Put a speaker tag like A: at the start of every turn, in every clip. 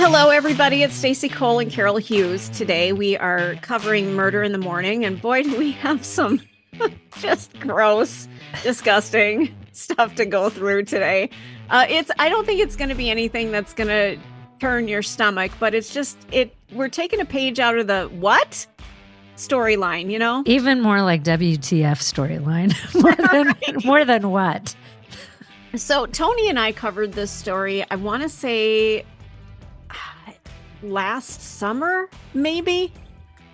A: Hello, everybody. It's Stacey Cole and Carol Hughes. Today we are covering Murder in the Morning, and boy, do we have some just gross, disgusting stuff to go through today. I don't think it's going to be anything that's going to turn your stomach, but we're taking a page out of the what storyline, you know?
B: Even more like WTF storyline, more than what?
A: So Tony and I covered this story, I want to say last summer, maybe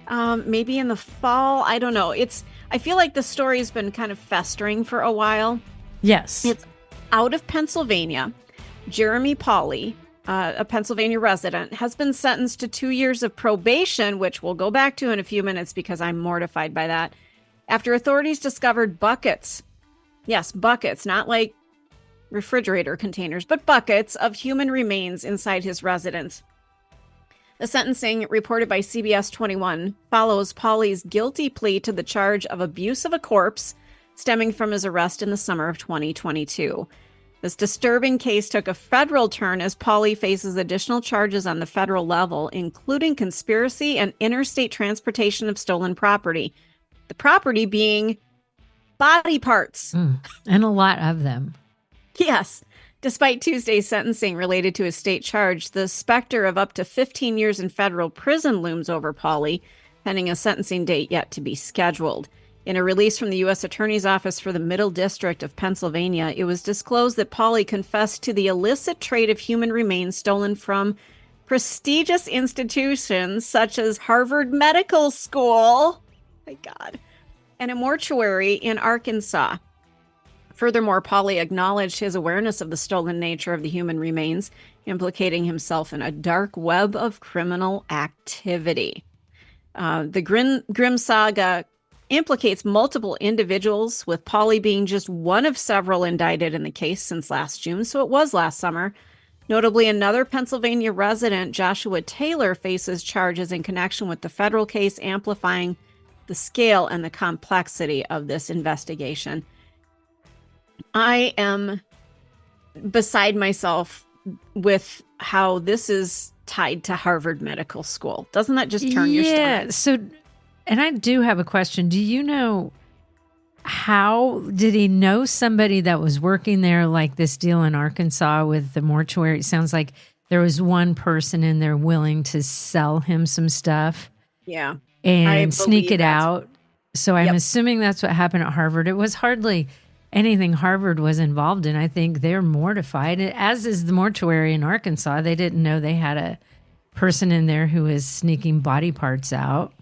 A: in the fall. I don't know. I feel like the story's been kind of festering for a while.
B: Yes.
A: It's out of Pennsylvania. Jeremy Pauley, a Pennsylvania resident, has been sentenced to 2 years of probation, which we'll go back to in a few minutes because I'm mortified by that, after authorities discovered buckets. Yes, buckets, not like refrigerator containers, but buckets of human remains inside his residence. The sentencing, reported by CBS 21, follows Pauley's guilty plea to the charge of abuse of a corpse stemming from his arrest in the summer of 2022. This disturbing case took a federal turn as Pauley faces additional charges on the federal level, including conspiracy and interstate transportation of stolen property. The property being body parts.
B: And a lot of them.
A: Yes. Despite Tuesday's sentencing related to his state charge, the specter of up to 15 years in federal prison looms over Pauley, pending a sentencing date yet to be scheduled. In a release from the U.S. Attorney's Office for the Middle District of Pennsylvania, it was disclosed that Pauley confessed to the illicit trade of human remains stolen from prestigious institutions such as Harvard Medical School, my God, and a mortuary in Arkansas. Furthermore, Pauley acknowledged his awareness of the stolen nature of the human remains, implicating himself in a dark web of criminal activity. The Grim Saga implicates multiple individuals, with Pauley being just one of several indicted in the case since last June, so it was last summer. Notably, another Pennsylvania resident, Joshua Taylor, faces charges in connection with the federal case, amplifying the scale and the complexity of this investigation. I am beside myself with how this is tied to Harvard Medical School. Doesn't that just turn your stomach?
B: So, and I do have a question. Do you know, how did he know somebody that was working there, like this deal in Arkansas with the mortuary? It sounds like there was one person in there willing to sell him some stuff.
A: Yeah.
B: And sneak it out. So I'm assuming that's what happened at Harvard. It was hardly anything Harvard was involved in. I think they're mortified, as is the mortuary in Arkansas. They didn't know they had a person in there who was sneaking body parts out.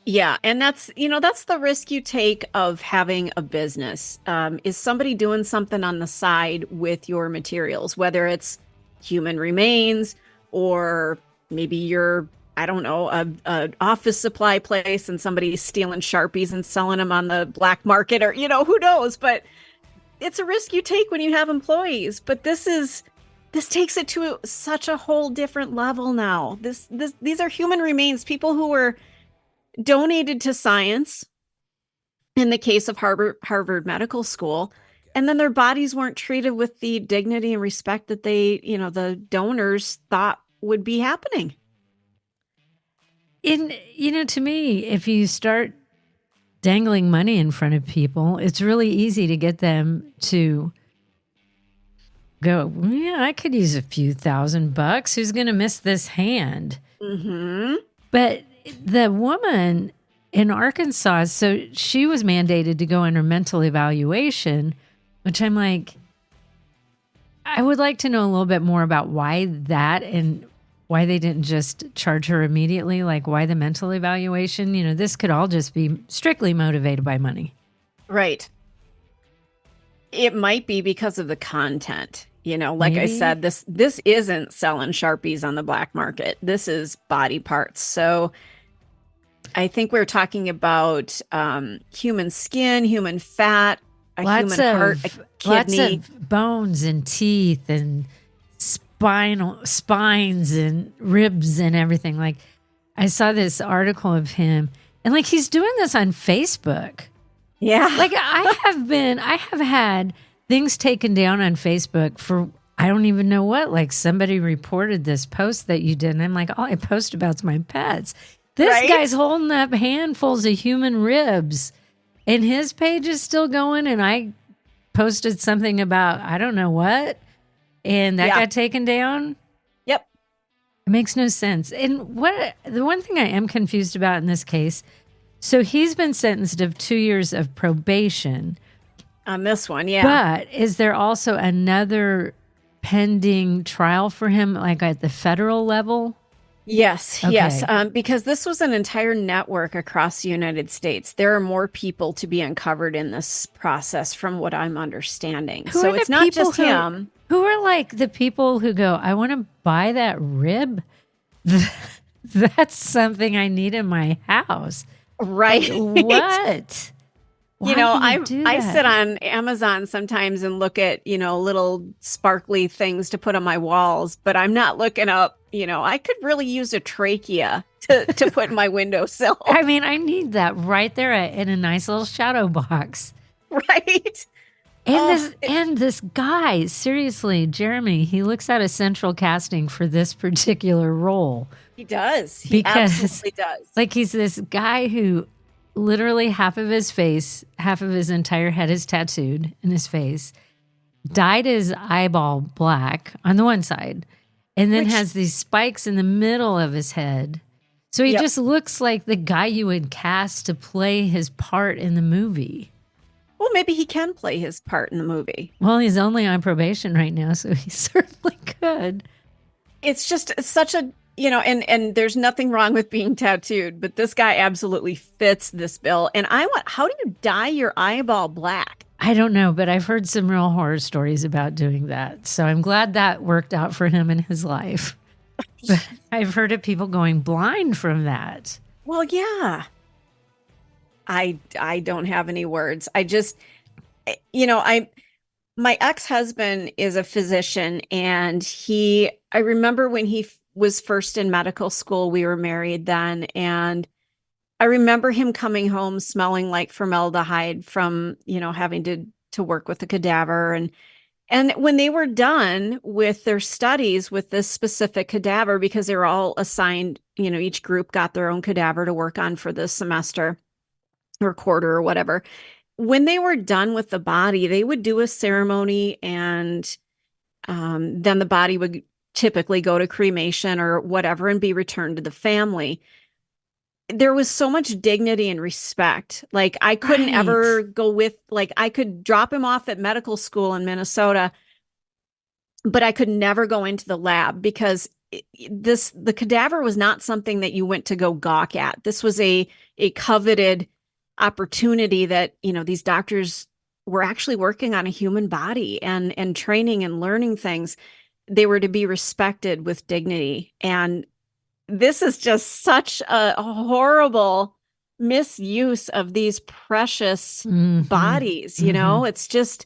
A: Yeah, and that's the risk you take of having a business. Is somebody doing something on the side with your materials, whether it's human remains or maybe you're, I don't know, a office supply place and somebody's stealing Sharpies and selling them on the black market, or, who knows, but it's a risk you take when you have employees. But this takes it to such a whole different level now. These are human remains, people who were donated to science in the case of Harvard Medical School, and then their bodies weren't treated with the dignity and respect that the donors thought would be happening.
B: To me, if you start dangling money in front of people, it's really easy to get them to go, yeah, I could use a few $1,000. Who's going to miss this hand? Mm-hmm. But the woman in Arkansas, so she was mandated to go under mental evaluation, which I'm like, I would like to know a little bit more about why that, and why they didn't just charge her immediately, like why the mental evaluation. This could all just be strictly motivated by money.
A: Right. It might be because of the content. Like
B: Maybe.
A: I said, this isn't selling Sharpies on the black market. This is body parts. So I think we're talking about human skin, human fat, human heart, a kidney.
B: Lots of bones and teeth and spines and ribs and everything. Like, I saw this article of him, and like, he's doing this on Facebook.
A: Yeah.
B: Like, I have had things taken down on Facebook for I don't even know what. Like somebody reported this post that you did. And I'm like, all I post about's my pets. This guy's holding up handfuls of human ribs. And his page is still going. And I posted something about, I don't know what. And that got taken down.
A: Yep.
B: It makes no sense. And the one thing I am confused about in this case, so he's been sentenced to 2 years of probation.
A: On this one, yeah.
B: But is there also another pending trial for him, like at the federal level?
A: Yes, yes. Because this was an entire network across the United States. There are more people to be uncovered in this process from what I'm understanding. So it's not just him.
B: Who are like the people who go, I want to buy that rib? That's something I need in my house.
A: Right.
B: Like, what?
A: You know, I sit on Amazon sometimes and look at, little sparkly things to put on my walls, but I'm not looking up, I could really use a trachea to put in my windowsill.
B: I mean, I need that right there in a nice little shadow box.
A: Right.
B: And this guy, seriously, Jeremy, he looks out of central casting for this particular role.
A: He does. He absolutely does.
B: Like he's this guy who literally half of his entire head is tattooed in his face, dyed his eyeball black on the one side, and then has these spikes in the middle of his head. So he just looks like the guy you would cast to play his part in the movie.
A: Well, maybe he can play his part in the movie.
B: Well, he's only on probation right now, so he certainly could.
A: It's just such a, and there's nothing wrong with being tattooed, but this guy absolutely fits this bill. And how do you dye your eyeball black?
B: I don't know, but I've heard some real horror stories about doing that. So I'm glad that worked out for him in his life. But I've heard of people going blind from that.
A: Well, yeah. I don't have any words. I just, my ex-husband is a physician, and I remember when he was first in medical school, we were married then. And I remember him coming home smelling like formaldehyde from, having to work with a cadaver. And when they were done with their studies with this specific cadaver, because they were all assigned, each group got their own cadaver to work on for the semester or quarter or whatever. When they were done with the body, they would do a ceremony, and then the body would typically go to cremation or whatever and be returned to the family. There was so much dignity and respect. Like I couldn't ever go I could drop him off at medical school in Minnesota, but I could never go into the lab because the cadaver was not something that you went to go gawk at. This was a coveted opportunity that, these doctors were actually working on a human body and training and learning things. They were to be respected with dignity. And this is just such a horrible misuse of these precious bodies. It's just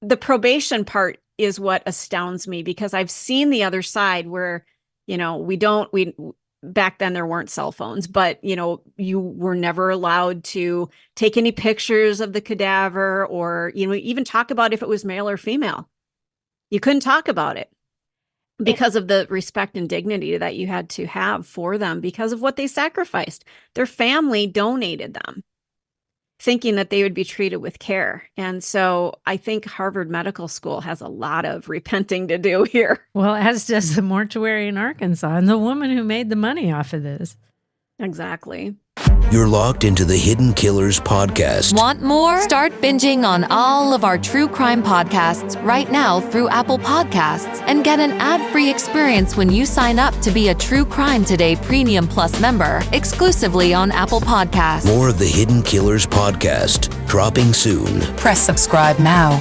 A: the probation part is what astounds me, because I've seen the other side where, back then there weren't cell phones, but you were never allowed to take any pictures of the cadaver or, even talk about if it was male or female. You couldn't talk about it because of the respect and dignity that you had to have for them because of what they sacrificed. Their family donated them, thinking that they would be treated with care. And so I think Harvard Medical School has a lot of repenting to do here.
B: Well, as does the mortuary in Arkansas and the woman who made the money off of this.
A: Exactly.
C: You're locked into the Hidden Killers podcast.
D: Want more? Start binging on all of our true crime podcasts right now through Apple Podcasts and get an ad-free experience when you sign up to be a True Crime Today Premium Plus member exclusively on Apple Podcasts.
C: More of the Hidden Killers podcast dropping soon.
D: Press subscribe now.